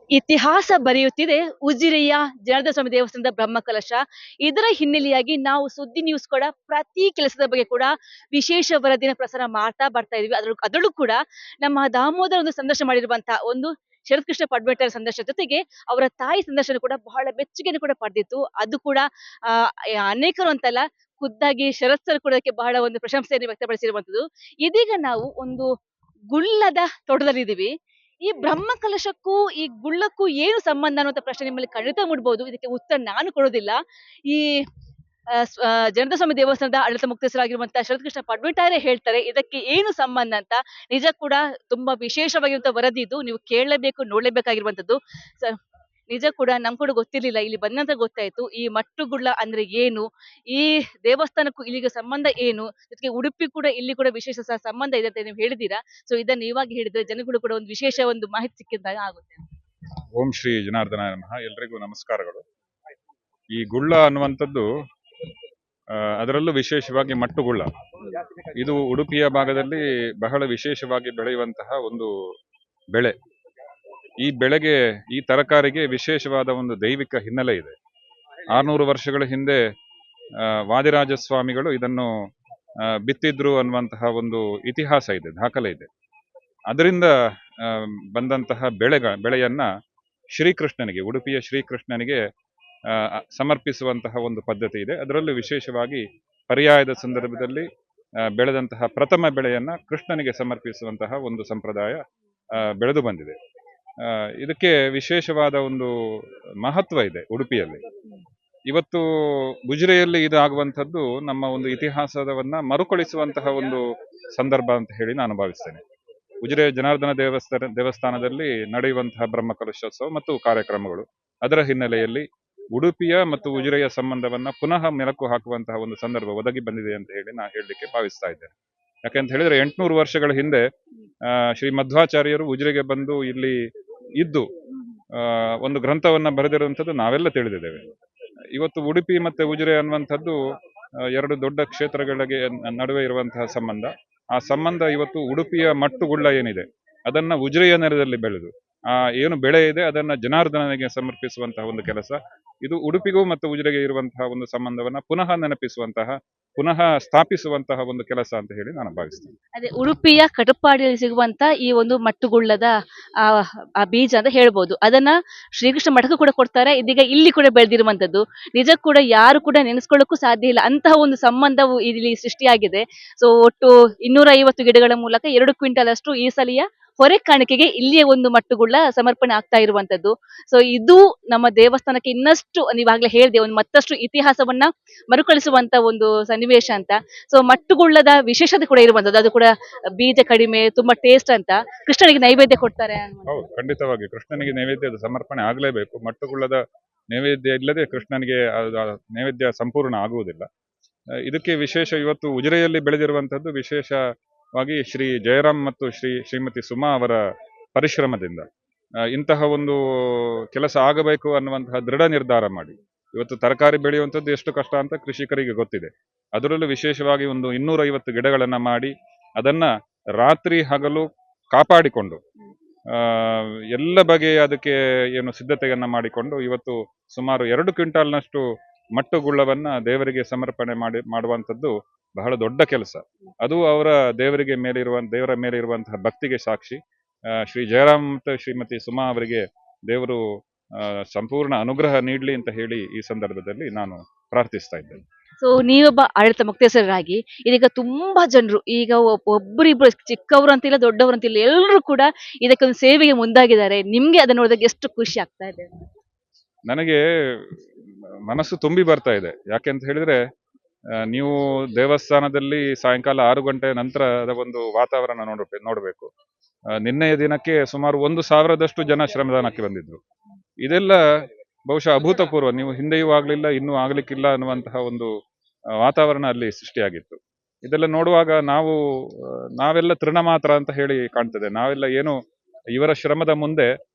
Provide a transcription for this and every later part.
ಇತಿಹಾಸ ಬರೆಯುತ್ತಿದೆ ಉಜಿರೆಯ ಜನಾರ್ದನ ಸ್ವಾಮಿ ದೇವಸ್ಥಾನದ ಬ್ರಹ್ಮಕಲಶ. ಇದರ ಹಿನ್ನೆಲೆಯಾಗಿ ನಾವು ಸುದ್ದಿ ನ್ಯೂಸ್ ಕೂಡ ಪ್ರತಿ ಕೆಲಸದ ಬಗ್ಗೆ ಕೂಡ ವಿಶೇಷ ವರದಿನ ಪ್ರಸಾರ ಮಾಡ್ತಾ ಬರ್ತಾ ಇದೀವಿ. ಅದರಲ್ಲೂ ಕೂಡ ನಮ್ಮ ದಾಮೋದರ ಒಂದು ಸಂದರ್ಶನ ಮಾಡಿರುವಂತಹ ಒಂದು ಶರತ್ ಕೃಷ್ಣ ಪಡ್ಬೇಟರ್ ಸಂದರ್ಶನ ಜೊತೆಗೆ ಅವರ ತಾಯಿ ಸಂದರ್ಶನ ಕೂಡ ಬಹಳ ಮೆಚ್ಚುಗೆಯನ್ನು ಕೂಡ ಪಡೆದಿತ್ತು. ಅದು ಕೂಡ ಆ ಅನೇಕರು ಅಂತಲ್ಲ, ಖುದ್ದಾಗಿ ಶರತ್ ಸರ್ ಕೂಡ ಅದಕ್ಕೆ ಬಹಳ ಒಂದು ಪ್ರಶಂಸೆಯನ್ನು ವ್ಯಕ್ತಪಡಿಸಿರುವಂತದ್ದು. ಇದೀಗ ನಾವು ಒಂದು ಗುಳ್ಳದ ತೋಟದಲ್ಲಿದ್ದೀವಿ. ಈ ಬ್ರಹ್ಮಕಲಶಕ್ಕೂ ಈ ಗುಳ್ಳಕ್ಕೂ ಏನು ಸಂಬಂಧ ಅನ್ನುವಂಥ ಪ್ರಶ್ನೆ ನಿಮ್ಮಲ್ಲಿ ಖಂಡಿತ ಮೂಡ್ಬೋದು. ಇದಕ್ಕೆ ಉತ್ತರ ನಾನು ಕೊಡೋದಿಲ್ಲ. ಈ ಜನಾರ್ದನ ಸ್ವಾಮಿ ದೇವಸ್ಥಾನದ ಆಡಳಿತ ಮುಕ್ತಸ್ಥರಾಗಿರುವಂತಹ ಶರತ್ಕೃಷ್ಣ ಪಡ್ಬಿಟಾರೆ ಹೇಳ್ತಾರೆ ಇದಕ್ಕೆ ಏನು ಸಂಬಂಧ ಅಂತ. ನಿಜ ಕೂಡ ತುಂಬಾ ವಿಶೇಷವಾಗಿರುವಂತಹ ವರದಿ ಇದು, ನೀವು ಕೇಳಲೇಬೇಕು, ನೋಡ್ಲೇಬೇಕಾಗಿರುವಂತದ್ದು. ನಿಜ ಕೂಡ ನಮ್ ಕೂಡ ಗೊತ್ತಿರ್ಲಿಲ್ಲ, ಇಲ್ಲಿ ಬಂದ ನಂತರ ಗೊತ್ತಾಯ್ತು ಈ ಮಟ್ಟುಗುಳ್ಳ ಅಂದ್ರೆ ಏನು, ಈ ದೇವಸ್ಥಾನಕ್ಕೂ ಇಲ್ಲಿಗೆ ಸಂಬಂಧ ಏನು, ಜೊತೆಗೆ ಉಡುಪಿ ಕೂಡ ಇಲ್ಲಿ ಕೂಡ ವಿಶೇಷ ಸಂಬಂಧ ಇದೆ ಅಂತ ನೀವು ಹೇಳಿದೀರಾ. ಸೊ ಇದನ್ನ ಇವಾಗ ಹೇಳಿದ್ರೆ ಜನಗಳು ಕೂಡ ಒಂದು ವಿಶೇಷ ಒಂದು ಮಾಹಿತಿ ಸಿಕ್ಕಿದ್ದಾಗ ಆಗುತ್ತೆ. ಓಂ ಶ್ರೀ ಜನಾರ್ದನ ನಮಃ. ಎಲ್ರಿಗೂ ನಮಸ್ಕಾರಗಳು. ಈ ಗುಳ್ಳ ಅನ್ನುವಂಥದ್ದು ಅದರಲ್ಲೂ ವಿಶೇಷವಾಗಿ ಮಟ್ಟುಗುಳ್ಳ, ಇದು ಉಡುಪಿಯ ಭಾಗದಲ್ಲಿ ಬಹಳ ವಿಶೇಷವಾಗಿ ಬೆಳೆಯುವಂತಹ ಒಂದು ಬೆಳೆ. ಈ ಬೆಳೆಗೆ, ಈ ತರಕಾರಿಗೆ ವಿಶೇಷವಾದ ಒಂದು ದೈವಿಕ ಹಿನ್ನೆಲೆ ಇದೆ. 600 ವರ್ಷಗಳ ಹಿಂದೆ ವಾದಿರಾಜ ಸ್ವಾಮಿಗಳು ಇದನ್ನು ಬಿತ್ತಿದ್ರು ಅನ್ನುವಂತಹ ಒಂದು ಇತಿಹಾಸ ಇದೆ, ದಾಖಲೆ ಇದೆ. ಅದರಿಂದ ಬಂದಂತಹ ಬೆಳೆಯನ್ನ ಶ್ರೀಕೃಷ್ಣನಿಗೆ, ಉಡುಪಿಯ ಶ್ರೀಕೃಷ್ಣನಿಗೆ ಸಮರ್ಪಿಸುವಂತಹ ಒಂದು ಪದ್ಧತಿ ಇದೆ. ಅದರಲ್ಲೂ ವಿಶೇಷವಾಗಿ ಪರ್ಯಾಯದ ಸಂದರ್ಭದಲ್ಲಿ ಬೆಳೆದಂತಹ ಪ್ರಥಮ ಬೆಳೆಯನ್ನ ಕೃಷ್ಣನಿಗೆ ಸಮರ್ಪಿಸುವಂತಹ ಒಂದು ಸಂಪ್ರದಾಯ ಬೆಳೆದು ಬಂದಿದೆ. ಇದಕ್ಕೆ ವಿಶೇಷವಾದ ಒಂದು ಮಹತ್ವ ಇದೆ ಉಡುಪಿಯಲ್ಲಿ. ಇವತ್ತು ಉಜಿರೆಯಲ್ಲಿ ಇದಾಗುವಂಥದ್ದು ನಮ್ಮ ಒಂದು ಇತಿಹಾಸವನ್ನ ಮರುಕಳಿಸುವಂತಹ ಒಂದು ಸಂದರ್ಭ ಅಂತ ಹೇಳಿ ನಾನು ಭಾವಿಸ್ತೇನೆ. ಉಜಿರೆ ಜನಾರ್ದನ ದೇವಸ್ಥಾನದಲ್ಲಿ ನಡೆಯುವಂತಹ ಬ್ರಹ್ಮಕಲಶೋತ್ಸವ ಮತ್ತು ಕಾರ್ಯಕ್ರಮಗಳು, ಅದರ ಹಿನ್ನೆಲೆಯಲ್ಲಿ ಉಡುಪಿಯ ಮತ್ತು ಉಜಿರೆಯ ಸಂಬಂಧವನ್ನ ಪುನಃ ಮೆಲುಕು ಹಾಕುವಂತಹ ಒಂದು ಸಂದರ್ಭ ಒದಗಿ ಬಂದಿದೆ ಅಂತ ಹೇಳಿ ನಾನು ಹೇಳಲಿಕ್ಕೆ ಭಾವಿಸ್ತಾ ಇದ್ದೇನೆ. ಯಾಕೆಂತ ಹೇಳಿದ್ರೆ 800 ವರ್ಷಗಳ ಹಿಂದೆ ಶ್ರೀ ಮಧ್ವಾಚಾರ್ಯರು ಉಜಿರೆಗೆ ಬಂದು ಇಲ್ಲಿ ಇದ್ದು ಒಂದು ಗ್ರಂಥವನ್ನ ಬರೆದಿರುವಂಥದ್ದು ನಾವೆಲ್ಲ ತಿಳಿದಿದ್ದೇವೆ. ಇವತ್ತು ಉಡುಪಿ ಮತ್ತೆ ಉಜಿರೆ ಅನ್ನುವಂಥದ್ದು ಎರಡು ದೊಡ್ಡ ಕ್ಷೇತ್ರಗಳಿಗೆ ನಡುವೆ ಇರುವಂತಹ ಸಂಬಂಧ. ಆ ಸಂಬಂಧ ಇವತ್ತು ಉಡುಪಿಯ ಮಟ್ಟುಗುಳ್ಳ ಏನಿದೆ ಅದನ್ನ ಉಜಿರೆಯ ನೆಲದಲ್ಲಿ ಬೆಳೆದು ಏನು ಬೆಳೆ ಇದೆ ಅದನ್ನ ಜನಾರ್ದನನಿಗೆ ಸಮರ್ಪಿಸುವಂತಹ ಒಂದು ಕೆಲಸ ಇದು. ಉಡುಪಿಗೂ ಮತ್ತು ಉಜಿರೆಗೆ ಇರುವಂತಹ ಒಂದು ಸಂಬಂಧವನ್ನ ಪುನಃ ನೆನಪಿಸುವಂತಹ, ಪುನಃ ಸ್ಥಾಪಿಸುವಂತಹ ಒಂದು ಕೆಲಸ ಅಂತ ಹೇಳಿ ನಾನು ಭಾವಿಸ್ತೇನೆ. ಅದೇ ಉಡುಪಿಯ ಕಟಪಾಡಿಯಲ್ಲಿ ಸಿಗುವಂತ ಈ ಒಂದು ಮಟ್ಟುಗುಳ್ಳದ ಆ ಬೀಜ ಅಂತ ಹೇಳ್ಬೋದು. ಅದನ್ನ ಶ್ರೀಕೃಷ್ಣ ಮಠಕ್ಕೂ ಕೂಡ ಕೊಡ್ತಾರೆ. ಇದೀಗ ಇಲ್ಲಿ ಕೂಡ ಬೆಳೆದಿರುವಂತದ್ದು. ನಿಜ ಕೂಡ ಯಾರು ಕೂಡ ನೆನೆಸ್ಕೊಳ್ಳಕ್ಕೂ ಸಾಧ್ಯ ಇಲ್ಲ ಅಂತಹ ಒಂದು ಸಂಬಂಧವು ಇಲ್ಲಿ ಸೃಷ್ಟಿಯಾಗಿದೆ. ಸೊ ಒಟ್ಟು 250 ಗಿಡಗಳ ಮೂಲಕ 2 ಕ್ವಿಂಟಲ್ ಅಷ್ಟು ಈ ಸಲಿಯ ಹೊರೆ ಕಾಣಿಕೆಗೆ ಇಲ್ಲಿಯೇ ಒಂದು ಮಟ್ಟುಗುಳ್ಳ ಸಮರ್ಪಣೆ ಆಗ್ತಾ ಇರುವಂತದ್ದು. ಸೊ ಇದು ನಮ್ಮ ದೇವಸ್ಥಾನಕ್ಕೆ ಇನ್ನಷ್ಟು, ನೀವಾಗ್ಲೇ ಹೇಳಿದೆ, ಒಂದು ಮತ್ತಷ್ಟು ಇತಿಹಾಸವನ್ನ ಮರುಕಳಿಸುವಂತ ಒಂದು ಸನ್ನಿವೇಶ ಅಂತ. ಸೊ ಮಟ್ಟುಗುಳ್ಳದ ವಿಶೇಷತೆ ಕೂಡ ಇರುವಂತದ್ದು. ಅದು ಕೂಡ ಬೀಜ ಕಡಿಮೆ, ತುಂಬಾ ಟೇಸ್ಟ್ ಅಂತ. ಕೃಷ್ಣನಿಗೆ ನೈವೇದ್ಯ ಕೊಡ್ತಾರೆ. ಹೌದು, ಖಂಡಿತವಾಗಿ ಕೃಷ್ಣನಿಗೆ ನೈವೇದ್ಯದ ಸಮರ್ಪಣೆ ಆಗಲೇಬೇಕು. ಮಟ್ಟುಗುಳ್ಳದ ನೈವೇದ್ಯ ಇಲ್ಲದೆ ಕೃಷ್ಣನಿಗೆ ನೈವೇದ್ಯ ಸಂಪೂರ್ಣ ಆಗುವುದಿಲ್ಲ. ಇದಕ್ಕೆ ವಿಶೇಷ ಇವತ್ತು ಉಜಿರೆಯಲ್ಲಿ ಬೆಳೆದಿರುವಂತದ್ದು ವಿಶೇಷವಾಗಿ ಶ್ರೀ ಜಯರಾಮ್ ಮತ್ತು ಶ್ರೀಮತಿ ಸುಮಾ ಅವರ ಪರಿಶ್ರಮದಿಂದ ಇಂತಹ ಒಂದು ಕೆಲಸ ಆಗಬೇಕು ಅನ್ನುವಂತಹ ದೃಢ ನಿರ್ಧಾರ ಮಾಡಿ ಇವತ್ತು ತರಕಾರಿ ಬೆಳೆಯುವಂಥದ್ದು ಎಷ್ಟು ಕಷ್ಟ ಅಂತ ಕೃಷಿಕರಿಗೆ ಗೊತ್ತಿದೆ. ಅದರಲ್ಲೂ ವಿಶೇಷವಾಗಿ ಒಂದು 250 ಗಿಡಗಳನ್ನ ಮಾಡಿ ಅದನ್ನ ರಾತ್ರಿ ಹಗಲು ಕಾಪಾಡಿಕೊಂಡು ಎಲ್ಲ ಬಗೆಯ ಅದಕ್ಕೆ ಏನು ಸಿದ್ಧತೆಯನ್ನ ಮಾಡಿಕೊಂಡು ಇವತ್ತು ಸುಮಾರು 2 ಕ್ವಿಂಟಾಲ್ನಷ್ಟು ಮಟ್ಟುಗುಳ್ಳವನ್ನ ದೇವರಿಗೆ ಸಮರ್ಪಣೆ ಮಾಡುವಂಥದ್ದು ಬಹಳ ದೊಡ್ಡ ಕೆಲಸ. ಅದು ಅವರ ದೇವರ ಮೇಲೆ ಇರುವಂತಹ ಭಕ್ತಿಗೆ ಸಾಕ್ಷಿ. ಶ್ರೀ ಜಯರಾಮ್ ಮತ್ತು ಶ್ರೀಮತಿ ಸುಮಾ ಅವರಿಗೆ ದೇವರು ಸಂಪೂರ್ಣ ಅನುಗ್ರಹ ನೀಡಲಿ ಅಂತ ಹೇಳಿ ಈ ಸಂದರ್ಭದಲ್ಲಿ ನಾನು ಪ್ರಾರ್ಥಿಸ್ತಾ ಇದ್ದೇನೆ. ಸೊ ನೀವೊಬ್ಬ ಆಡಳಿತ ಮುಕ್ತೇಶ್ವರರಾಗಿ ಇದೀಗ ತುಂಬಾ ಜನರು, ಈಗ ಒಬ್ಬರಿಬ್ರು, ಚಿಕ್ಕವರು ಅಂತಿಲ್ಲ ದೊಡ್ಡವರು ಅಂತಿಲ್ಲ, ಎಲ್ಲರೂ ಕೂಡ ಇದಕ್ಕೊಂದು ಸೇವೆಗೆ ಮುಂದಾಗಿದ್ದಾರೆ. ನಿಮ್ಗೆ ಅದನ್ನ ನೋಡಿದಾಗ ಎಷ್ಟು ಖುಷಿ ಆಗ್ತಾ ಇದೆ? ನನಗೆ ಮನಸ್ಸು ತುಂಬಿ ಬರ್ತಾ ಇದೆ. ಯಾಕೆಂತ ಹೇಳಿದ್ರೆ ನೀವು ದೇವಸ್ಥಾನದಲ್ಲಿ ಸಾಯಂಕಾಲ 6 ಗಂಟೆ ನಂತರದ ಒಂದು ವಾತಾವರಣ ನೋಡಬೇಕು. ನಿನ್ನೆಯ ದಿನಕ್ಕೆ ಸುಮಾರು 1,000ದಷ್ಟು ಜನ ಶ್ರಮದಾನಕ್ಕೆ ಬಂದಿದ್ರು. ಇದೆಲ್ಲ ಬಹುಶಃ ಅಭೂತಪೂರ್ವ. ನೀವು ಹಿಂದೆಯೂ ಆಗ್ಲಿಲ್ಲ, ಇನ್ನೂ ಆಗ್ಲಿಕ್ಕಿಲ್ಲ ಅನ್ನುವಂತಹ ಒಂದು ವಾತಾವರಣ ಅಲ್ಲಿ ಸೃಷ್ಟಿಯಾಗಿತ್ತು. ಇದೆಲ್ಲ ನೋಡುವಾಗ ನಾವೆಲ್ಲ ತೃಣ ಮಾತ್ರ ಅಂತ ಹೇಳಿ ಕಾಣ್ತದೆ. ನಾವೆಲ್ಲ ಏನು ಇವರ ಶ್ರಮದ ಮುಂದೆ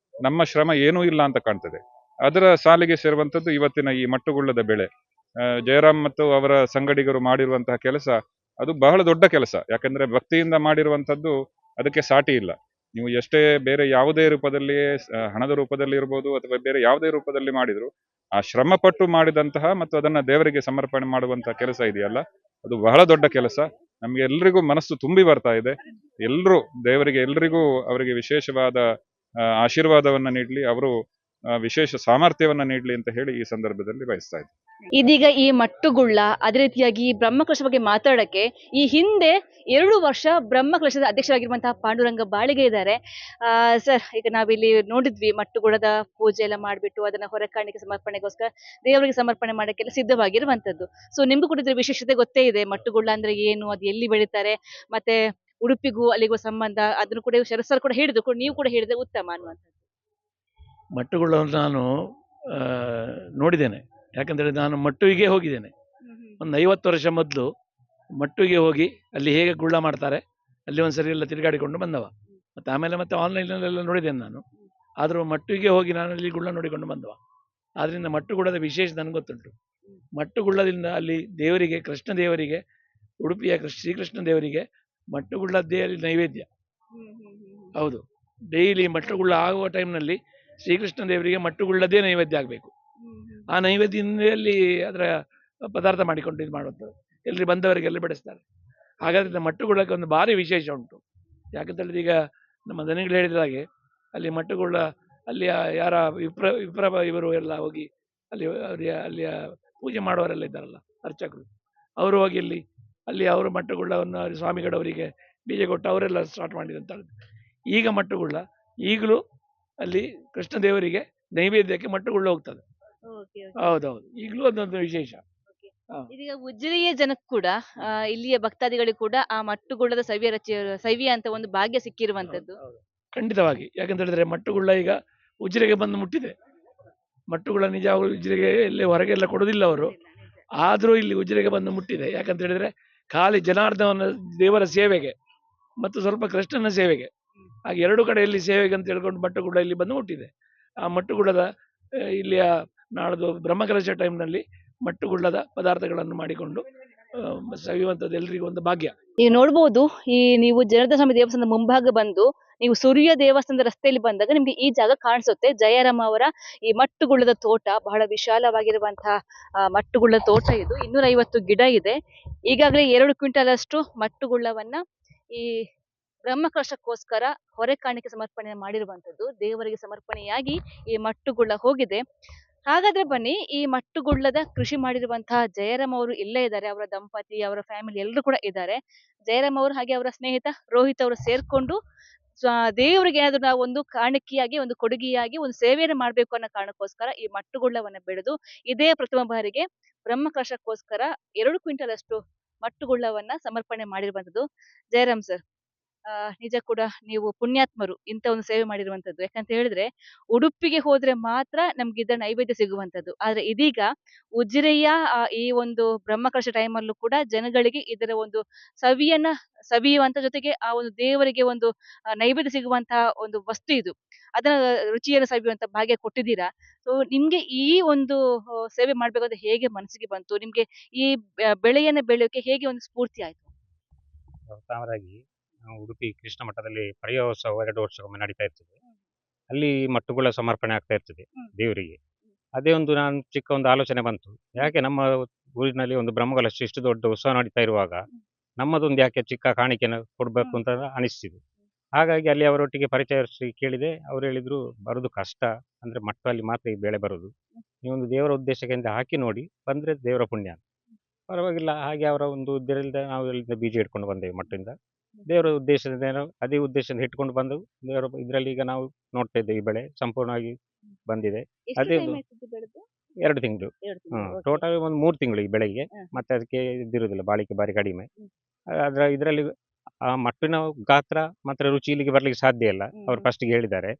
ನಮ್ಮ ಶ್ರಮ ಏನೂ ಇಲ್ಲ ಅಂತ ಕಾಣ್ತದೆ. ಅದರ ಸಾಲಿಗೆ ಸೇರುವಂಥದ್ದು ಇವತ್ತಿನ ಈ ಮಟ್ಟುಗುಳ್ಳದ ಬೆಳೆ. ಜಯರಾಮ್ ಮತ್ತು ಅವರ ಸಂಗಡಿಗರು ಮಾಡಿರುವಂತಹ ಕೆಲಸ ಅದು ಬಹಳ ದೊಡ್ಡ ಕೆಲಸ. ಯಾಕಂದ್ರೆ ಭಕ್ತಿಯಿಂದ ಮಾಡಿರುವಂಥದ್ದು ಅದಕ್ಕೆ ಸಾಟಿ ಇಲ್ಲ. ನೀವು ಎಷ್ಟೇ ಬೇರೆ ಯಾವುದೇ ರೂಪದಲ್ಲಿ ಹಣದ ರೂಪದಲ್ಲಿ ಇರ್ಬೋದು ಅಥವಾ ಬೇರೆ ಯಾವುದೇ ರೂಪದಲ್ಲಿ ಮಾಡಿದ್ರು ಆ ಶ್ರಮ ಪಟ್ಟು ಮಾಡಿದಂತಹ ಮತ್ತು ಅದನ್ನ ದೇವರಿಗೆ ಸಮರ್ಪಣೆ ಮಾಡುವಂತಹ ಕೆಲಸ ಇದೆಯಲ್ಲ, ಅದು ಬಹಳ ದೊಡ್ಡ ಕೆಲಸ. ನಮ್ಗೆ ಎಲ್ರಿಗೂ ಮನಸ್ಸು ತುಂಬಿ ಬರ್ತಾ ಇದೆ. ಎಲ್ರೂ ದೇವರಿಗೆ ಎಲ್ರಿಗೂ ಅವರಿಗೆ ವಿಶೇಷವಾದ ಆಶೀರ್ವಾದವನ್ನ ನೀಡ್ಲಿ, ಅವರು ವಿಶೇಷ ಸಾಮರ್ಥ್ಯವನ್ನ ನೀಡ್ಲಿ ಅಂತ ಹೇಳಿ ಈ ಸಂದರ್ಭದಲ್ಲಿ ಬಯಸ್ತಾ ಇದ್ದೀನಿ. ಇದೀಗ ಈ ಮಟ್ಟುಗುಳ್ಳ ಅದೇ ರೀತಿಯಾಗಿ ಈ ಬ್ರಹ್ಮಕಲಶ ಬಗ್ಗೆ ಮಾತಾಡಕ್ಕೆ ಈ ಹಿಂದೆ 2 ವರ್ಷ ಬ್ರಹ್ಮಕಲಶದ ಅಧ್ಯಕ್ಷರಾಗಿರುವಂತಹ ಪಾಂಡುರಂಗ ಬಾಳಿಗೆ ಇದ್ದಾರೆ. ಸರ್, ಈಗ ನಾವಿಲ್ಲಿ ನೋಡಿದ್ವಿ ಮಟ್ಟುಗುಳದ ಪೂಜೆ ಎಲ್ಲ ಮಾಡ್ಬಿಟ್ಟು ಅದನ್ನ ಹೊರ ಕಾಣಿಕೆ ಸಮರ್ಪಣೆಗೋಸ್ಕರ ದೇವರಿಗೆ ಸಮರ್ಪಣೆ ಮಾಡಕ್ಕೆಲ್ಲ ಸಿದ್ಧವಾಗಿರುವಂತದ್ದು. ಸೊ ನಿಮ್ಗೂ ಕೂಡ ಇದ್ರ ವಿಶೇಷತೆ ಗೊತ್ತೇ ಇದೆ, ಮಟ್ಟುಗುಳ್ಳ ಅಂದ್ರೆ ಏನು, ಅದು ಎಲ್ಲಿ ಬೆಳೀತಾರೆ, ಮತ್ತೆ ಉಡುಪಿಗೂ ಅಲ್ಲಿಗೂ ಸಂಬಂಧ, ಅದನ್ನು ಕೂಡ ಶರಸರ್ ಕೂಡ ಹೇಳಿದ್ರು, ನೀವು ಕೂಡ ಹೇಳಿದ್ರೆ ಉತ್ತಮ ಅನ್ನುವಂಥದ್ದು. ಮಟ್ಟುಗುಳ್ಳವನ್ನು ನಾನು ನೋಡಿದ್ದೇನೆ. ಯಾಕಂದರೆ ನಾನು ಮಟ್ಟುವಿಗೆ ಹೋಗಿದ್ದೇನೆ. ಒಂದು 50 ವರ್ಷ ಮೊದಲು ಮಟ್ಟುವಿಗೆ ಹೋಗಿ ಅಲ್ಲಿ ಹೇಗೆ ಗುಳ್ಳ ಮಾಡ್ತಾರೆ ಅಲ್ಲಿ ಒಂದ್ಸರಿ ಎಲ್ಲ ತಿರುಗಾಡಿಕೊಂಡು ಬಂದವ. ಮತ್ತು ಆಮೇಲೆ ಮತ್ತೆ ಆನ್ಲೈನಲ್ಲೆಲ್ಲ ನೋಡಿದ್ದೇನೆ ನಾನು. ಆದರೂ ಮಟ್ಟುವಿಗೆ ಹೋಗಿ ನಾನು ಅಲ್ಲಿ ಗುಳ್ಳ ನೋಡಿಕೊಂಡು ಬಂದವ. ಆದ್ದರಿಂದ ಮಟ್ಟುಗುಳ್ಳದ ವಿಶೇಷ ನನಗೆ ಗೊತ್ತುಂಟು. ಮಟ್ಟುಗುಳ್ಳದಿಂದ ಅಲ್ಲಿ ದೇವರಿಗೆ, ಕೃಷ್ಣ ದೇವರಿಗೆ, ಉಡುಪಿಯ ಶ್ರೀಕೃಷ್ಣ ದೇವರಿಗೆ ಮಟ್ಟುಗುಳ್ಳದ್ದೇ ಅಲ್ಲಿ ನೈವೇದ್ಯ. ಹೌದು, ಡೈಲಿ ಮಟ್ಟುಗುಳ್ಳ ಆಗುವ ಟೈಮ್ನಲ್ಲಿ ಶ್ರೀಕೃಷ್ಣ ದೇವರಿಗೆ ಮಟ್ಟುಗುಳ್ಳದೇ ನೈವೇದ್ಯ ಆಗಬೇಕು. ಆ ನೈವೇದ್ಯದಲ್ಲಿ ಅದರ ಪದಾರ್ಥ ಮಾಡಿಕೊಂಡು ಇದು ಮಾಡುವಂಥದ್ದು ಎಲ್ಲರಿ ಬಂದವರಿಗೆಲ್ಲ ಬಡಿಸ್ತಾರೆ. ಹಾಗಾದ್ರೆ ಮಟ್ಟುಗುಳ್ಳಕ್ಕೆ ಒಂದು ಭಾರಿ ವಿಶೇಷ ಉಂಟು. ಯಾಕಂತೇಳಿದ್ರೆ ಈಗ ನಮ್ಮ ದನಿಗಳು ಹೇಳಿದ ಹಾಗೆ ಅಲ್ಲಿ ಮಟ್ಟುಗುಳ್ಳ ಅಲ್ಲಿ ಯಾರ ವಿಪ್ರ ಇವರು ಎಲ್ಲ ಹೋಗಿ ಅಲ್ಲಿ ಅಲ್ಲಿಯ ಪೂಜೆ ಮಾಡುವವರೆಲ್ಲ ಇದ್ದಾರಲ್ಲ, ಅರ್ಚಕರು, ಅವರು ಹೋಗಿ ಅಲ್ಲಿ ಅವರು ಮಟ್ಟುಗುಳ್ಳವನ್ನು ಸ್ವಾಮಿಗಳವರಿಗೆ ಬೀಜ ಕೊಟ್ಟು ಅವರೆಲ್ಲ ಸ್ಟಾರ್ಟ್ ಮಾಡಿದಂತ. ಈಗ ಮಟ್ಟುಗುಳ್ಳ ಈಗಲೂ ಅಲ್ಲಿ ಕೃಷ್ಣ ದೇವರಿಗೆ ನೈವೇದ್ಯಕ್ಕೆ ಮಟ್ಟುಗುಳ್ಳ ಹೋಗ್ತದೆ. ಹೌದೌದು, ಈಗಲೂ ಅದೊಂದು ವಿಶೇಷ. ಇದೀಗ ಉಜಿರೆಯ ಜನಕ್ಕೆ ಕೂಡ ಇಲ್ಲಿಯ ಭಕ್ತಾದಿಗಳಿಗೂ ಕೂಡ ಆ ಮಟ್ಟುಗುಳ್ಳದ ಸವಿಯ ಅಂತ ಒಂದು ಭಾಗ್ಯ ಸಿಕ್ಕಿರುವಂತದ್ದು. ಖಂಡಿತವಾಗಿ. ಯಾಕಂತ ಹೇಳಿದ್ರೆ ಮಟ್ಟುಗುಳ್ಳ ಈಗ ಉಜಿರೆಗೆ ಬಂದು ಮುಟ್ಟಿದೆ. ಮಟ್ಟುಗುಳ್ಳ ನಿಜ ಉಜಿರೆಗೆ ಎಲ್ಲಿ ಹೊರಗೆಲ್ಲ ಕೊಡೋದಿಲ್ಲ ಅವರು, ಆದರೂ ಇಲ್ಲಿ ಉಜಿರೆಗೆ ಬಂದು ಮುಟ್ಟಿದೆ. ಯಾಕಂತ ಹೇಳಿದ್ರೆ ಖಾಲಿ ಜನಾರ್ದನ ದೇವರ ಸೇವೆಗೆ ಮತ್ತು ಸ್ವಲ್ಪ ಕೃಷ್ಣನ ಸೇವೆಗೆ, ಹಾಗೆ ಎರಡು ಕಡೆಯಲ್ಲಿ ಸೇವೆಗೆ ಅಂತ ಹೇಳ್ಕೊಂಡು ಮಟ್ಟುಗುಳ್ಳ ಇಲ್ಲಿ ಬಂದು ಮುಟ್ಟಿದೆ. ಆ ಮಟ್ಟುಗುಳ್ಳದ ಇಲ್ಲಿಯ ನಾಳ್ದು ಬ್ರಹ್ಮಕಲಶ ಟೈಮ್ನಲ್ಲಿ ಮಟ್ಟುಗುಳ್ಳದ ಪದಾರ್ಥಗಳನ್ನು ಮಾಡಿಕೊಂಡು ಸವಿಯುವಂಥದ್ದು ಎಲ್ರಿಗೂ ಒಂದು ಭಾಗ್ಯ. ಈಗ ನೋಡ್ಬೋದು, ಈ ನೀವು ಜನಾರ್ದನ ಸ್ವಾಮಿ ದೇವಸ್ಥಾನದ ಮುಂಭಾಗ ಬಂದು ನೀವು ಸೂರ್ಯ ದೇವಸ್ಥಾನದ ರಸ್ತೆಯಲ್ಲಿ ಬಂದಾಗ ನಿಮ್ಗೆ ಈ ಜಾಗ ಕಾಣಿಸುತ್ತೆ. ಜಯರಾಮ ಅವರ ಈ ಮಟ್ಟುಗುಳ್ಳದ ತೋಟ, ಬಹಳ ವಿಶಾಲವಾಗಿರುವಂತಹ ಮಟ್ಟುಗುಳ್ಳದ ತೋಟ ಇದು. 250 ಗಿಡ ಇದೆ. ಈಗಾಗಲೇ 2 ಕ್ವಿಂಟಲ್ ಅಷ್ಟು ಮಟ್ಟುಗುಳ್ಳವನ್ನ ಈ ಬ್ರಹ್ಮಕಲಶಕ್ಕೋಸ್ಕರ ಹೊರೆ ಕಾಣಿಕೆ ಸಮರ್ಪಣೆ ಮಾಡಿರುವಂತದ್ದು. ದೇವರಿಗೆ ಸಮರ್ಪಣೆಯಾಗಿ ಈ ಮಟ್ಟುಗುಳ್ಳ ಹೋಗಿದೆ. ಹಾಗಾದ್ರೆ ಬನ್ನಿ, ಈ ಮಟ್ಟುಗುಳ್ಳದ ಕೃಷಿ ಮಾಡಿರುವಂತಹ ಜಯರಾಮ್ ಅವರು ಇಲ್ಲೇ ಇದ್ದಾರೆ. ಅವರ ದಂಪತಿ, ಅವರ ಫ್ಯಾಮಿಲಿ ಎಲ್ಲರೂ ಕೂಡ ಇದ್ದಾರೆ. ಜಯರಾಮ್ ಅವರು ಹಾಗೆ ಅವರ ಸ್ನೇಹಿತ ರೋಹಿತ್ ಅವರು ಸೇರ್ಕೊಂಡು ದೇವರಿಗೆ ಏನಾದ್ರು ನಾವು ಒಂದು ಕಾಣಿಕೆಯಾಗಿ, ಒಂದು ಕೊಡುಗೆಯಾಗಿ ಒಂದು ಸೇವೆಯನ್ನು ಮಾಡ್ಬೇಕು ಅನ್ನೋ ಕಾರಣಕ್ಕೋಸ್ಕರ ಈ ಮಟ್ಟುಗುಳ್ಳವನ್ನ ಬೆಳೆದು ಇದೇ ಪ್ರಥಮ ಬಾರಿಗೆ ಬ್ರಹ್ಮಕಲಶಕ್ಕೋಸ್ಕರ 2 ಕ್ವಿಂಟಲ್ ಅಷ್ಟು ಮಟ್ಟುಗುಳ್ಳವನ್ನ ಸಮರ್ಪಣೆ ಮಾಡಿರುವಂತದ್ದು. ಜಯರಾಮ್ ಸರ್, ನಿಜ ಕೂಡ ನೀವು ಪುಣ್ಯಾತ್ಮರು ಇಂಥ ಒಂದು ಸೇವೆ ಮಾಡಿರುವಂತದ್ದು. ಯಾಕಂತ ಹೇಳಿದ್ರೆ ಉಡುಪಿಗೆ ಹೋದ್ರೆ ಮಾತ್ರ ನಮ್ಗೆ ಇದರ ನೈವೇದ್ಯ ಸಿಗುವಂತದ್ದು. ಆದ್ರೆ ಇದೀಗ ಉಜಿರೆಯ ಈ ಒಂದು ಬ್ರಹ್ಮಕಲಶ ಟೈಮಲ್ಲೂ ಕೂಡ ಜನಗಳಿಗೆ ಇದರ ಒಂದು ಸವಿಯುವಂತ ಜೊತೆಗೆ ಆ ಒಂದು ದೇವರಿಗೆ ಒಂದು ನೈವೇದ್ಯ ಸಿಗುವಂತಹ ಒಂದು ವಸ್ತು ಇದು. ಅದನ್ನ ರುಚಿಯನ್ನು ಸವಿಯುವಂತ ಭಾಗ್ಯ ಕೊಟ್ಟಿದ್ದೀರಾ. ಸೊ ನಿಮ್ಗೆ ಈ ಒಂದು ಸೇವೆ ಮಾಡ್ಬೇಕಂತ ಹೇಗೆ ಮನಸ್ಸಿಗೆ ಬಂತು? ನಿಮ್ಗೆ ಈ ಬೆಳೆಯನ್ನ ಬೆಳೆಯೋಕೆ ಹೇಗೆ ಒಂದು ಸ್ಫೂರ್ತಿ ಆಯ್ತು? ಸಾಮಾನ್ಯವಾಗಿ ನಾವು ಉಡುಪಿ ಕೃಷ್ಣ ಮಠದಲ್ಲಿ ಪರ್ಯೋತ್ಸವ 2 ವರ್ಷಕ್ಕೊಮ್ಮೆ ನಡೀತಾ ಇರ್ತದೆ. ಅಲ್ಲಿ ಮಟ್ಟುಗುಳ್ಳ ಸಮರ್ಪಣೆ ಆಗ್ತಾ ಇರ್ತದೆ ದೇವರಿಗೆ. ಅದೇ ಒಂದು ನಾನು ಚಿಕ್ಕ ಒಂದು ಆಲೋಚನೆ ಬಂತು, ಯಾಕೆ ನಮ್ಮ ಊರಿನಲ್ಲಿ ಒಂದು ಬ್ರಹ್ಮಕಲಶ ಇಷ್ಟು ದೊಡ್ಡ ಉತ್ಸವ ನಡೀತಾ ಇರುವಾಗ ನಮ್ಮದೊಂದು ಯಾಕೆ ಚಿಕ್ಕ ಕಾಣಿಕೆನ ಕೊಡ್ಬೇಕು ಅಂತ ಅನಿಸ್ತಿದೆ. ಹಾಗಾಗಿ ಅಲ್ಲಿ ಅವರೊಟ್ಟಿಗೆ ಪರಿಚಯಿಸಿ ಕೇಳಿದೆ. ಅವ್ರು ಹೇಳಿದ್ರು, ಬರೋದು ಕಷ್ಟ, ಅಂದ್ರೆ ಮಟ್ಟಲ್ಲಿ ಮಾತ್ರ ಈ ಬೆಳೆ ಬರೋದು, ನೀವೊಂದು ದೇವರ ಉದ್ದೇಶಕ್ಕೆ ಹಾಕಿ ನೋಡಿ, ಬಂದ್ರೆ ದೇವರ ಪುಣ್ಯ, ಪರವಾಗಿಲ್ಲ. ಹಾಗೆ ಅವರ ಒಂದು ಉದ್ದೇಶದಿಂದ ನಾವು ಇಲ್ಲಿಂದ ಬೀಜ ಇಟ್ಕೊಂಡು ಬಂದೇವೆ ಮಟ್ಟಿಂದ. ದೇವರ ಉದ್ದೇಶದಿಂದ ಅದೇ ಉದ್ದೇಶದಿಂದ ಇಟ್ಕೊಂಡು ಬಂದು ದೇವರ ಇದರಲ್ಲಿ ಈಗ ನಾವು ನೋಡ್ತಾ ಇದ್ದೇವೆ ಈ ಬೆಳೆ ಸಂಪೂರ್ಣವಾಗಿ ಬಂದಿದೆ. ಅದೇ 2 ತಿಂಗಳು ಟೋಟಲ್ ಒಂದು 3 ತಿಂಗಳು ಈ ಬೆಳೆಗೆ. ಮತ್ತೆ ಅದಕ್ಕೆ ಇದಿರುವುದಿಲ್ಲ, ಬಾಳಿಕೆ ಬಾರಿ ಕಡಿಮೆ. ಇದರಲ್ಲಿ ಆ ಮಟ್ಟಿನ ಗಾತ್ರ ಮಾತ್ರ ರುಚಿ ಇಲ್ಲಿಗೆ ಬರ್ಲಿಕ್ಕೆ ಸಾಧ್ಯ ಇಲ್ಲ. ಅವ್ರು ಫಸ್ಟ್ಗೆ ಹೇಳಿದ್ದಾರೆ,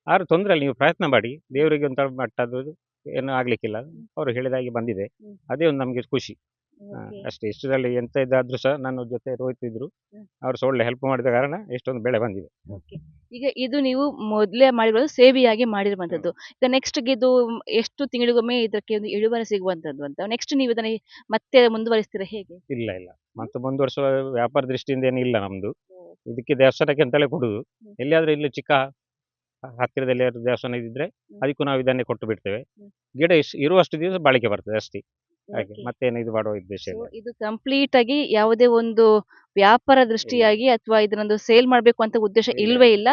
ಆದ್ರೂ ತೊಂದರೆ ಇಲ್ಲ, ನೀವು ಪ್ರಯತ್ನ ಮಾಡಿ, ದೇವರಿಗೆ ಒಂದು ಮಟ್ಟದ್ದು ಏನು ಆಗ್ಲಿಕ್ಕಿಲ್ಲ, ಅವರು ಹೇಳಿದಾಗೆ ಬಂದಿದೆ. ಅದೇ ಒಂದು ನಮ್ಗೆ ಖುಷಿ ಅಷ್ಟೇ. ಇಷ್ಟರಲ್ಲಿ ಎಂತ ಇದ್ದಾದ್ರೂ ಸಹ ನನ್ನ ಜೊತೆ ರೋಹಿತ್ ಇದ್ರು, ಅವ್ರು ಒಳ್ಳೆ ಹೆಲ್ಪ್ ಮಾಡಿದ ಕಾರಣ ಎಷ್ಟೊಂದು ಬೆಳೆ ಬಂದಿದೆ. ಈಗ ಇದು ನೀವು ಮೊದಲೇ ಮಾಡಿರೋದು ಸೇವೆಯಾಗಿ ಮಾಡಿರುವಂತದ್ದು. ಈಗ ನೆಕ್ಸ್ಟ್ ಇದು ಎಷ್ಟು ತಿಂಗಳಿಗೊಮ್ಮೆ ಇದಕ್ಕೆ ಒಂದು ಇಳುವರಿ ಸಿಗುವಂತದ್ದು ಅಂತ ನೆಕ್ಸ್ಟ್ ನೀವು ಇದನ್ನ ಮತ್ತೆ ಮುಂದುವರಿಸ್ತೀರಾ ಹೇಗೆ? ಇಲ್ಲ ಮತ್ತೆ ಮುಂದುವರಿಸುವ ವ್ಯಾಪಾರ ದೃಷ್ಟಿಯಿಂದ ಏನಿಲ್ಲ ನಮ್ದು. ಇದಕ್ಕೆ ದೇವಸ್ಥಾನಕ್ಕೆ ಅಂತಲೇ ಕೊಡುದು. ಎಲ್ಲಿಯಾದ್ರೂ ಇಲ್ಲಿ ಚಿಕ್ಕ ಹತ್ತಿರದಲ್ಲಿ ಯಾವ್ದು ದೇವಸ್ಥಾನ ಇದ್ದಿದ್ರೆ ಅದಕ್ಕೂ ನಾವು ಇದನ್ನೇ ಕೊಟ್ಟು ಬಿಡ್ತೇವೆ. ಗಿಡ ಇರುವಷ್ಟು ದಿವಸ ಬಾಳಿಕೆ ಬರ್ತದೆ ಅಷ್ಟೇ. ಹಾಗೆ Okay. ಮತ್ತೇನು ಇದು ಮಾಡುವ ಉದ್ದೇಶ So, ಇಲ್ಲ. ಇದು ಕಂಪ್ಲೀಟ್ ಆಗಿ ಯಾವುದೇ ಒಂದು ವ್ಯಾಪಾರ ದೃಷ್ಟಿಯಾಗಿ ಅಥವಾ ಇದನ್ನೊಂದು ಸೇಲ್ ಮಾಡ್ಬೇಕು ಅಂತ ಉದ್ದೇಶ ಇಲ್ವೇ ಇಲ್ಲ.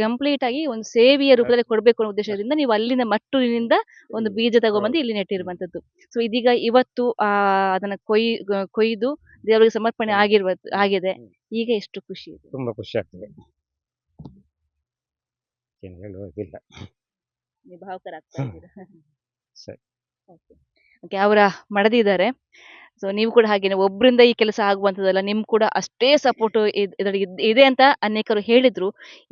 ಕಂಪ್ಲೀಟ್ ಆಗಿ ಒಂದು ಸೇವೆಯ ರೂಪದಲ್ಲಿ ಕೊಡ್ಬೇಕು ಅನ್ನೋ ಉದ್ದೇಶದಿಂದ ನೀವು ಅಲ್ಲಿನ ಮಟ್ಟೂರಿನಿಂದ ಒಂದು ಬೀಜ ತಗೊಂಡ್ಬಂದು ಇಲ್ಲಿ ನೆಟ್ಟಿರುವಂತದ್ದು. ಸೊ ಇದೀಗ ಇವತ್ತು ಅದನ್ನ ಕೊಯ್ದು ದೇವರಿಗೆ ಸಮರ್ಪಣೆ ಆಗಿದೆ. ಈಗ ಎಷ್ಟು ಖುಷಿ ಇದೆ. ತುಂಬಾ ಖುಷಿ ಆಗ್ತದೆ. ಏನು ಹೇಳುವಾಗಿಲ್ಲ. ನೀವು ಭಾವುಕರಾಗ್ತಾ ಇದ್ದೀರಾ. ಸರಿ. ಓಕೆ, ಅವರ ಮಡದಿದ್ದಾರೆ. ಸೊ ನೀವು ಕೂಡ ಹಾಗೇನೆ, ಒಬ್ರಿಂದ ಈ ಕೆಲಸ ಆಗುವಂತದಲ್ಲ, ನಿಮ್ ಕೂಡ ಅಷ್ಟೇ ಸಪೋರ್ಟ್ ಇದರಲ್ಲಿ ಇದೆ ಅಂತ ಅನೇಕರು ಹೇಳಿದ್ರು.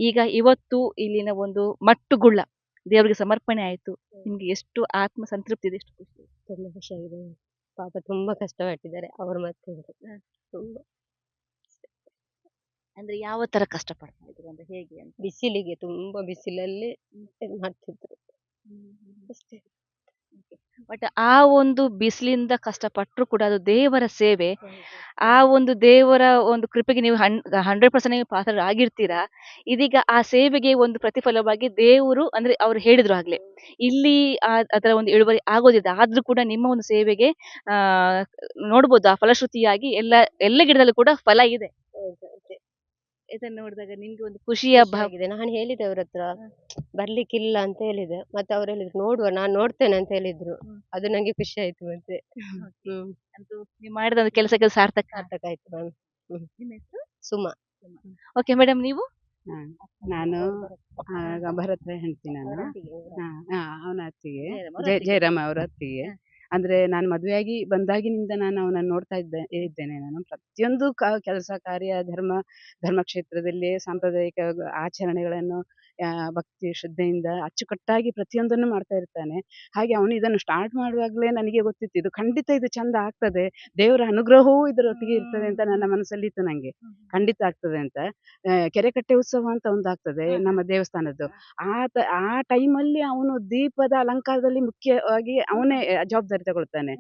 ಈಗ ಇವತ್ತು ಇಲ್ಲಿನ ಒಂದು ಮಟ್ಟುಗುಳ್ಳ ದೇವರಿಗೆ ಸಮರ್ಪಣೆ ಆಯ್ತು. ನಿಮ್ಗೆ ಎಷ್ಟು ಆತ್ಮ ಸಂತೃಪ್ತಿ ಇದೆ, ಎಷ್ಟು ಖುಷಿ ಇದೆ? ತುಂಬಾ ಖುಷಿಯಾಗಿದೆ. ಪಾಪ ತುಂಬಾ ಕಷ್ಟಪಟ್ಟಿದ್ದಾರೆ ಅವ್ರು ಮತ್ತೆ ಇವ್ರು. ತುಂಬಾ ಅಂದ್ರೆ ಯಾವ ತರ ಕಷ್ಟ ಪಡ್ತಾ ಇದ್ರು ಅಂತ, ಹೇಗೆ ಅಂತ? ಬಿಸಿಲಿಗೆ ತುಂಬಾ ಬಿಸಿಲಲ್ಲಿ ಇದ್ ಮಾಡ್ತಿದ್ರು ಅಷ್ಟೇ. ಬಟ್ ಆ ಒಂದು ಬಿಸಿಲಿಂದ ಕಷ್ಟಪಟ್ಟರು ಕೂಡ ಅದು ದೇವರ ಸೇವೆ. ಆ ಒಂದು ದೇವರ ಒಂದು ಕೃಪೆಗೆ ನೀವು 100% ನೀವು ಪಾತ್ರರಾಗಿರ್ತೀರಾ. ಇದೀಗ ಆ ಸೇವೆಗೆ ಒಂದು ಪ್ರತಿಫಲವಾಗಿ ದೇವರು, ಅಂದ್ರೆ ಅವ್ರು ಹೇಳಿದ್ರು ಆಗ್ಲೇ, ಇಲ್ಲಿ ಅದರ ಒಂದು ಇಳುವರಿ ಆಗೋದಿದೆ, ಆದ್ರೂ ಕೂಡ ನಿಮ್ಮ ಒಂದು ಸೇವೆಗೆ ಆ ನೋಡ್ಬೋದು ಆ ಫಲಶ್ರುತಿಯಾಗಿ ಎಲ್ಲ ಗಿಡದಲ್ಲೂ ಕೂಡ ಫಲ ಇದೆ. ಹೌದು, ಅದೇ. ಇದನ್ನ ನೋಡಿದಾಗ ನಿಮ್ಗೆ ಒಂದು ಖುಷಿಯ ಭಾವ. ಖುಷಿಯಾಗಿದೆ. ನಾನು ಹೇಳಿದೆ ಅವ್ರ ಹತ್ರ ಬರ್ಲಿಕ್ಕಿಲ್ಲ ಅಂತ ಹೇಳಿದೆ. ಮತ್ತೆ ಅವ್ರು ಹೇಳಿದ್ರು ನೋಡುವ, ನಾನ್ ನೋಡ್ತೇನೆ ಅಂತ ಹೇಳಿದ್ರು. ಅದು ನಂಗೆ ಖುಷಿ ಆಯ್ತು ಮತ್ತೆ. ಅಂತೂ ನೀವು ಮಾಡಿದ ಒಂದು ಕೆಲಸಕ್ಕೆ ಸಾರ್ಥಕ. ಸಾರ್ಥಕ ಆಯ್ತು ಮ್ಯಾಮ್. ನಿಮ್ಮ ಹೆಸರು? ಸುಮಾ. ಓಕೆ ಮೇಡಮ್, ನೀವು? ನಾನು ಭರತ್ರ ಹೆಂಡ್ತಿ ನಾನು. ಅವನ ಅತ್ತಿಗೆ, ಜಯರಾಮ್ ಅವ್ರ ಜಯರಾಮ್ ಅವರ ಅತ್ತಿಗೆ. ಅಂದ್ರೆ ನಾನು ಮದುವೆಯಾಗಿ ಬಂದಾಗಿನಿಂದ ನಾನು ಅವನನ್ನು ನೋಡ್ತಾ ಇದ್ದೇನೆ. ನಾನು ಪ್ರತಿಯೊಂದು ಕೆಲಸ ಕಾರ್ಯ ಧರ್ಮ ಕ್ಷೇತ್ರದಲ್ಲಿ ಸಾಂಪ್ರದಾಯಿಕ ಆಚರಣೆಗಳನ್ನು ಭಕ್ತಿ ಶ್ರದ್ಧೆಯಿಂದ ಅಚ್ಚುಕಟ್ಟಾಗಿ ಪ್ರತಿಯೊಂದನ್ನು ಮಾಡ್ತಾ ಇರ್ತಾನೆ. ಹಾಗೆ ಅವನು ಇದನ್ನು ಸ್ಟಾರ್ಟ್ ಮಾಡುವಾಗಲೇ ನನಗೆ ಗೊತ್ತಿತ್ತು, ಇದು ಖಂಡಿತ ಇದು ಚಂದ ಆಗ್ತದೆ, ದೇವರ ಅನುಗ್ರಹವೂ ಇದರೊಟ್ಟಿಗೆ ಇರ್ತದೆ ಅಂತ ನನ್ನ ಮನಸ್ಸಲ್ಲಿ ಇತ್ತು. ನಂಗೆ ಖಂಡಿತ ಆಗ್ತದೆ ಅಂತ. ಕೆರೆಕಟ್ಟೆ ಉತ್ಸವ ಅಂತ ಒಂದು ಆಗ್ತದೆ ನಮ್ಮ ದೇವಸ್ಥಾನದ್ದು. ಆ ಟೈಮಲ್ಲಿ ಅವನು ದೀಪದ ಅಲಂಕಾರದಲ್ಲಿ ಮುಖ್ಯವಾಗಿ ಅವನೇ ಜವಾಬ್ದಾರಿ ತಗೊಳ್ತಾನೆ.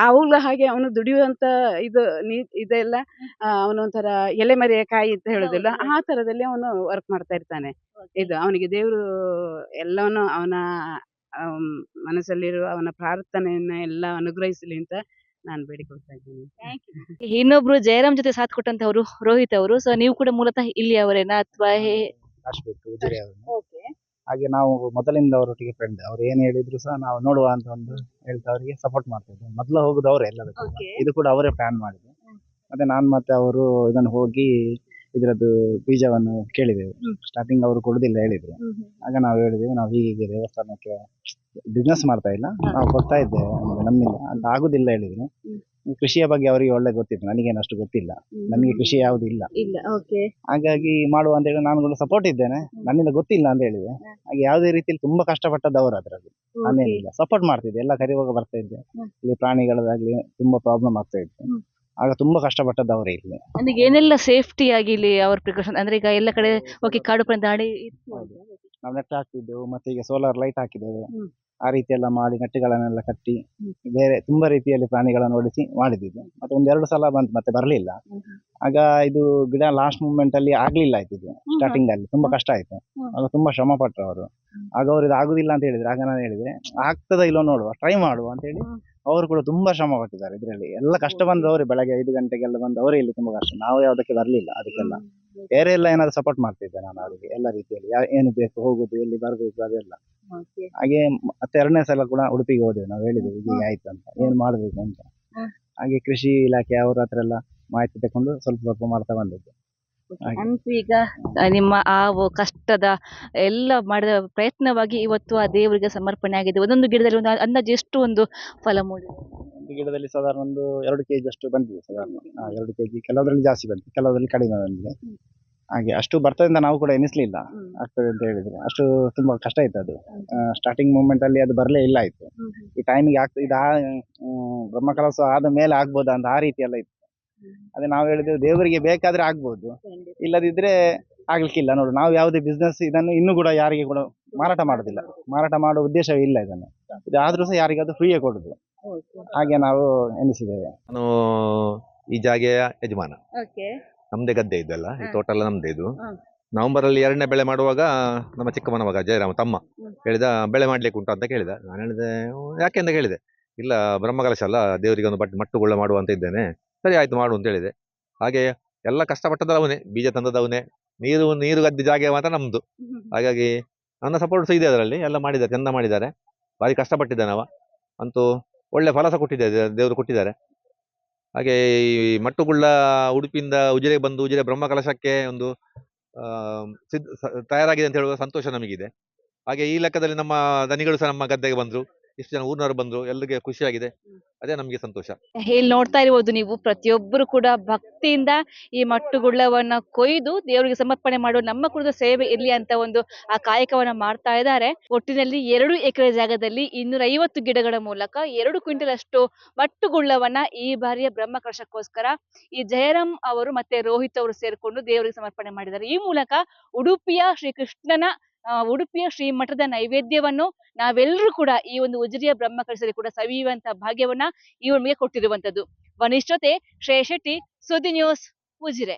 ಅವಳ ಹಾಗೆ ಅವನು ದುಡಿಯುವಂತ ಇದೆಲ್ಲ ಅವನೊಂಥರ ಎಲೆಮರೆಯ ಕಾಯಿ ಅಂತ ಹೇಳುದಿಲ್ಲ, ಆ ತರದಲ್ಲಿ ಅವನು ವರ್ಕ್ ಮಾಡ್ತಾ ಇರ್ತಾನೆ. ಇದು ಅವನಿಗೆ ದೇವರು ಎಲ್ಲವನ್ನು ಅವನ ಮನಸ್ಸಲ್ಲಿರುವ ಅವನ ಪ್ರಾರ್ಥನೆಯನ್ನ ಎಲ್ಲ ಅನುಗ್ರಹಿಸಲಿ ಅಂತ ನಾನು ಬೇಡಿಕೊಳ್ತಾ ಇದ್ದೀನಿ. ಇನ್ನೊಬ್ರು ಜಯರಾಮ್ ಜೊತೆ ಸಾಥ್ ಕೊಟ್ಟಂತವ್ರು ರೋಹಿತ್ ಅವರು. ಸೊ ನೀವು ಕೂಡ ಮೂಲತಃ ಇಲ್ಲಿ ಅವರೇನಾ ಅಥವಾ ಉಜಿರೆ ಅವರು. ಹಾಗೆ ನಾವು ಮೊದಲಿಂದ ಅವರೊಟ್ಟಿಗೆ ಫ್ರೆಂಡ್. ಅವ್ರು ಏನ್ ಹೇಳಿದ್ರು ಸಹ ನಾವು ನೋಡುವ ಅಂತ ಒಂದು ಹೇಳ್ತಾ ಅವರಿಗೆ ಸಪೋರ್ಟ್ ಮಾಡ್ತಾ ಇದ್ವಿ. ಮೊದಲು ಹೋಗುದು ಅವರೇ ಎಲ್ಲದಕ್ಕೂ. ಇದು ಕೂಡ ಅವರೇ ಪ್ಲಾನ್ ಮಾಡಿದ್ರು. ಮತ್ತೆ ನಾನು ಮತ್ತೆ ಅವರು ಇದನ್ನು ಹೋಗಿ ಇದ್ರದ್ದು ಬೀಜವನ್ನು ಕೇಳಿದೆವು. ಸ್ಟಾರ್ಟಿಂಗ್ ಅವರು ಕೊಡುದಿಲ್ಲ ಹೇಳಿದ್ರು. ಆಗ ನಾವು ಹೇಳಿದೆವು, ನಾವು ಹೀಗೆ ದೇವಸ್ಥಾನಕ್ಕೆ ಬಿಸ್ನೆಸ್ ಮಾಡ್ತಾ ಇಲ್ಲ, ನಾವು ಕೊಡ್ತಾ ಇದ್ದೇವೆ, ನಮ್ಮಿಂದ ಅಂತ ಆಗುದಿಲ್ಲ ಹೇಳಿದ್ರು. ಕೃಷಿಯ ಬಗ್ಗೆ ಅವರಿಗೆ ಒಳ್ಳೆ ಗೊತ್ತಿತ್ತು, ನನಗೇನು ಅಷ್ಟು ಗೊತ್ತಿಲ್ಲ, ನನಗೆ ಕೃಷಿ ಯಾವುದು ಇಲ್ಲ. ಹಾಗಾಗಿ ಮಾಡುವ ಅಂತ ಹೇಳಿ ನಾನು ಕೂಡ ಸಪೋರ್ಟ್ ಇದ್ದೇನೆ, ನನ್ನಿಂದ ಗೊತ್ತಿಲ್ಲ ಅಂತ ಹೇಳಿದೆ. ಹಾಗೆ ಯಾವುದೇ ರೀತಿಯಲ್ಲಿ ತುಂಬಾ ಕಷ್ಟಪಟ್ಟದ್ದು ಅವರು ಅದ್ರಲ್ಲಿ. ನಾನೇನಿಲ್ಲ, ಸಪೋರ್ಟ್ ಮಾಡ್ತಿದ್ದೆ, ಎಲ್ಲ ಕರಿವಾಗ ಬರ್ತಾ ಇದ್ದೆ. ಇಲ್ಲಿ ಪ್ರಾಣಿಗಳದಾಗ್ಲಿ ತುಂಬಾ ಪ್ರಾಬ್ಲಮ್ ಆಗ್ತಾ ಇತ್ತು. ಆಗ ತುಂಬಾ ಕಷ್ಟಪಟ್ಟದ್ದು ಅವರೇ ಇಲ್ಲಿ. ನನಗೆ ಏನೆಲ್ಲ ಸೇಫ್ಟಿ ಆಗಿ ಇಲ್ಲಿ ಅವ್ರ ಪ್ರಿಕಾಷನ್, ಅಂದ್ರೆ ಈಗ ಎಲ್ಲ ಕಡೆ ಓಕೆ ಕಾಡು ಪ್ರಾಣಿ ದಾಳಿ ಇತ್ತು. ನಾವು ನೆಟ್ ಹಾಕ್ತಿದ್ದೆವು, ಮತ್ತೆ ಈಗ ಸೋಲಾರ್ ಲೈಟ್ ಹಾಕಿದ್ದೇವೆ. ಆ ರೀತಿ ಎಲ್ಲ ಮಾಡಿ ನೆಟ್ಟುಗಳನ್ನೆಲ್ಲ ಕಟ್ಟಿ ಬೇರೆ ತುಂಬಾ ರೀತಿಯಲ್ಲಿ ಪ್ರಾಣಿಗಳನ್ನು ಓಡಿಸಿ ಮಾಡಿದ್ದು. ಮತ್ತೆ 1-2 ಸಲ ಬಂತು, ಮತ್ತೆ ಬರ್ಲಿಲ್ಲ. ಆಗ ಇದು ಗಿಡ ಲಾಸ್ಟ್ ಮೂಮೆಂಟ್ ಅಲ್ಲಿ ಆಗ್ಲಿಲ್ಲ ಆಯ್ತು. ಇದು ಸ್ಟಾರ್ಟಿಂಗ್ ಅಲ್ಲಿ ತುಂಬಾ ಕಷ್ಟ ಆಯ್ತು. ಆಗ ತುಂಬಾ ಶ್ರಮ ಪಟ್ರು ಅವರು. ಆಗ ಅವ್ರು ಇದು ಆಗುದಿಲ್ಲ ಅಂತ ಹೇಳಿದ್ರು. ಆಗ ನಾನು ಹೇಳಿದೆ ಆಗ್ತದ ಇಲ್ಲೋ ನೋಡುವ, ಟ್ರೈ ಮಾಡುವ ಅಂತ ಹೇಳಿ. ಅವರು ಕೂಡ ತುಂಬಾ ಶ್ರಮ ಪಟ್ಟಿದ್ದಾರೆ ಇದರಲ್ಲಿ. ಎಲ್ಲ ಕಷ್ಟ ಬಂದು ಅವರೇ ಬೆಳಗ್ಗೆ 5 ಗಂಟೆಗೆಲ್ಲ ಬಂದು ಅವರೇ ಇಲ್ಲಿ ತುಂಬಾ ಕಷ್ಟ. ನಾವು ಯಾವುದಕ್ಕೆ ಬರ್ಲಿಲ್ಲ ಅದಕ್ಕೆಲ್ಲ. ಬೇರೆ ಎಲ್ಲ ಏನಾದ್ರು ಸಪೋರ್ಟ್ ಮಾಡ್ತಿದ್ದೆ ನಾನು ಅವರಿಗೆ ಎಲ್ಲ ರೀತಿಯಲ್ಲಿ. ಏನು ಬೇಕು, ಹೋಗುದು, ಎಲ್ಲಿ ಬರ್ಬೇಕು, ಅದೆಲ್ಲ. ಹಾಗೆ ಮತ್ತೆ 2ನೇ ಸಲ ಕೂಡ ಉಡುಪಿಗೆ ಹೋದೆವು. ನಾವು ಹೇಳಿದೆವು ಹೀಗೆ ಆಯ್ತು ಅಂತ, ಏನ್ ಮಾಡ್ಬೇಕು ಅಂತ. ಹಾಗೆ ಕೃಷಿ ಇಲಾಖೆ ಅವ್ರ ಹತ್ರ ಎಲ್ಲ ಮಾಹಿತಿ ತಕೊಂಡು ಸ್ವಲ್ಪ ಮಾಡ್ತಾ ಬಂದದ್ದು. ಅಂತೂ ಈಗ ನಿಮ್ಮ ಆ ಕಷ್ಟದ ಎಲ್ಲ ಮಾಡಿದ ಪ್ರಯತ್ನವಾಗಿ ಇವತ್ತು ಆ ದೇವರಿಗೆ ಸಮರ್ಪಣೆ ಆಗಿದೆ. ಒಂದೊಂದು ಗಿಡದಲ್ಲಿ ಒಂದು ಅಂದಾಜು ಎಷ್ಟು ಒಂದು ಫಲ ಮೂಡಿದೆ? ಒಂದು ಗಿಡದಲ್ಲಿ ಸಾಧಾರಣ ಒಂದು 2 kg ಅಷ್ಟು ಬಂದಿದೆ ಸಾಧಾರಣ. 2 kg, ಕೆಲವರಲ್ಲಿ ಜಾಸ್ತಿ ಬಂದಿದೆ, ಕೆಲವರಲ್ಲಿ ಕಡಿಮೆ ಬಂದಿದೆ. ಹಾಗೆ ಅಷ್ಟು ಬರ್ತದೆ ಅಂತ ನಾವು ಕೂಡ ಎನಿಸ್ಲಿಲ್ಲ ಆಗ್ತದೆ ಅಂತ ಹೇಳಿದ್ರೆ. ಅಷ್ಟು ತುಂಬಾ ಕಷ್ಟ ಇತ್ತು ಅದು. ಸ್ಟಾರ್ಟಿಂಗ್ ಮೂಮೆಂಟ್ ಅಲ್ಲಿ ಅದು ಬರ್ಲೇ ಇಲ್ಲ ಆಯ್ತು. ಈ ಟೈಮಿಗೆ ಆಗ್ತದೆ, ಬ್ರಹ್ಮಕಲಶ ಆದ ಮೇಲೆ ಆಗ್ಬೋದಾ ಅಂತ ಆ ರೀತಿ ಎಲ್ಲ ಇತ್ತು. ಅದೇ ನಾವು ಹೇಳಿದ್ದೇವೆ, ದೇವರಿಗೆ ಬೇಕಾದ್ರೆ ಆಗ್ಬೋದು, ಇಲ್ಲದಿದ್ರೆ ಆಗ್ಲಿಕ್ಕಿಲ್ಲ. ನೋಡು, ನಾವು ಯಾವುದೇ ಬಿಸ್ನೆಸ್ ಇದನ್ನು ಇನ್ನೂ ಕೂಡ ಯಾರಿಗೆ ಕೂಡ ಮಾರಾಟ ಮಾಡೋದಿಲ್ಲ, ಮಾರಾಟ ಮಾಡುವ ಉದ್ದೇಶವೇ ಇಲ್ಲ ಇದನ್ನು. ಇದು ಆದ್ರೂ ಸಹ ಯಾರಿಗಾದ್ರೂ ಫ್ರೀಯೇ ಕೊಡುದು, ಹಾಗೆ ನಾವು ಎನಿಸಿದ್ದೇವೆ. ನಾನು ಈ ಜಾಗೆಯ ಯಜಮಾನ. ನಮ್ದೇ ಗದ್ದೆ ಇದೆಲ್ಲ, ಈ ಹ. ತೋಟ ಎಲ್ಲ ನಮ್ದೇ ಇದು. ಹ. ನವೆಂಬರ್ ಅಲ್ಲಿ 2ನೇ ಬೆಳೆ ಮಾಡುವಾಗ ನಮ್ಮ ಚಿಕ್ಕಮ್ಮನ ಮಗ ಜಯರಾಮ ತಮ್ಮ ಹ್ಮ್. ಹೇಳಿದ, ಬೆಳೆ ಮಾಡ್ಲಿಕ್ಕೆ ಉಂಟು ಅಂತ ಕೇಳಿದ. ನಾನು ಹೇಳಿದೆ ಯಾಕೆ ಅಂತ ಕೇಳಿದೆ. ಇಲ್ಲ, ಬ್ರಹ್ಮಕಲಶ ಅಲ್ಲ, ದೇವರಿಗೆ ಒಂದು ಮಟ್ಟುಗುಳ್ಳ ಮಾಡುವ ಅಂತ ಇದ್ದೇನೆ. ಸರಿ ಆಯ್ತು, ಮಾಡು ಅಂತ ಹೇಳಿದೆ. ಹಾಗೆ ಎಲ್ಲ ಕಷ್ಟಪಟ್ಟದ್ದು ಅವನೇ, ಬೀಜ ತಂದದ್ದು ಅವನೇ, ನೀರು ಗದ್ದೆ ಜಾಗ ಮಾತ್ರ ನಮ್ದು. ಹಾಗಾಗಿ ನನ್ನ ಸಪೋರ್ಟ್ ಸಹ ಇದೆ ಅದರಲ್ಲಿ. ಎಲ್ಲ ಮಾಡಿದ್ದಾರೆ, ಚಂದ ಮಾಡಿದ್ದಾರೆ, ಭಾರಿ ಕಷ್ಟಪಟ್ಟಿದ್ದಾನೆ ಅವ. ಅಂತೂ ಒಳ್ಳೆ ಫಲ ಸಹ ಕೊಟ್ಟಿದ್ದಾರೆ, ದೇವರು ಕೊಟ್ಟಿದ್ದಾರೆ. ಹಾಗೆ ಈ ಮಟ್ಟುಗುಳ್ಳ ಉಡುಪಿಯಿಂದ ಉಜಿರೆ ಬಂದು ಉಜಿರೆ ಬ್ರಹ್ಮಕಲಶಕ್ಕೆ ಒಂದು ಆ, ತಯಾರಾಗಿದೆ ಅಂತ ಹೇಳುವ ಸಂತೋಷ ನಮಗಿದೆ. ಹಾಗೆ ಈ ಲೆಕ್ಕದಲ್ಲಿ ನಮ್ಮ ದನಿಗಳು ಸಹ ನಮ್ಮ ಗದ್ದೆಗೆ ಬಂದ್ರು, ಇಷ್ಟು ಜನ ಊರಿನವರು ಬಂದ್ರು, ಎಲ್ಲರಿಗೆ ಖುಷಿಯಾಗಿದೆ. ಅದೇ ನಮಗೆ ಸಂತೋಷ. ಇಲ್ಲಿ ನೋಡ್ತಾ ಇರ್ಬೋದು ನೀವು, ಪ್ರತಿಯೊಬ್ಬರು ಕೂಡ ಭಕ್ತಿಯಿಂದ ಈ ಮಟ್ಟುಗುಳ್ಳವನ್ನ ಕೊಯ್ದು ದೇವರಿಗೆ ಸಮರ್ಪಣೆ ಮಾಡುವ ನಮ್ಮ ಕುರಿತ ಸೇವೆ ಇರ್ಲಿ ಅಂತ ಒಂದು ಆ ಕಾಯಕವನ್ನ ಮಾಡ್ತಾ ಇದ್ದಾರೆ. ಒಟ್ಟಿನಲ್ಲಿ 2 ಎಕರೆ ಜಾಗದಲ್ಲಿ 250 ಗಿಡಗಳ ಮೂಲಕ 2 ಕ್ವಿಂಟಲ್ ಅಷ್ಟು ಮಟ್ಟುಗುಳ್ಳವನ್ನ ಈ ಬಾರಿಯ ಬ್ರಹ್ಮಕಲಶಕ್ಕೋಸ್ಕರ ಈ ಜಯರಾಮ್ ಅವರು ಮತ್ತೆ ರೋಹಿತ್ ಅವರು ಸೇರ್ಕೊಂಡು ದೇವರಿಗೆ ಸಮರ್ಪಣೆ ಮಾಡಿದ್ದಾರೆ. ಈ ಮೂಲಕ ಉಡುಪಿಯ ಶ್ರೀಕೃಷ್ಣನ ಉಡುಪಿಯ ಶ್ರೀಮಠದ ನೈವೇದ್ಯವನ್ನು ನಾವೆಲ್ಲರೂ ಕೂಡ ಈ ಒಂದು ಉಜಿರೆಯ ಬ್ರಹ್ಮಕಲಶದಲ್ಲಿ ಕೂಡ ಸವಿಯುವಂತ ಭಾಗ್ಯವನ್ನ ಇವ್ರ ಮೇಲೆ ಕೊಟ್ಟಿರುವಂತದ್ದು. ವನಿಷ್ಠತೆ ಶ್ರೇಯಶೆಟ್ಟಿ, ಸುದ್ದಿ ನ್ಯೂಸ್, ಉಜಿರೆ.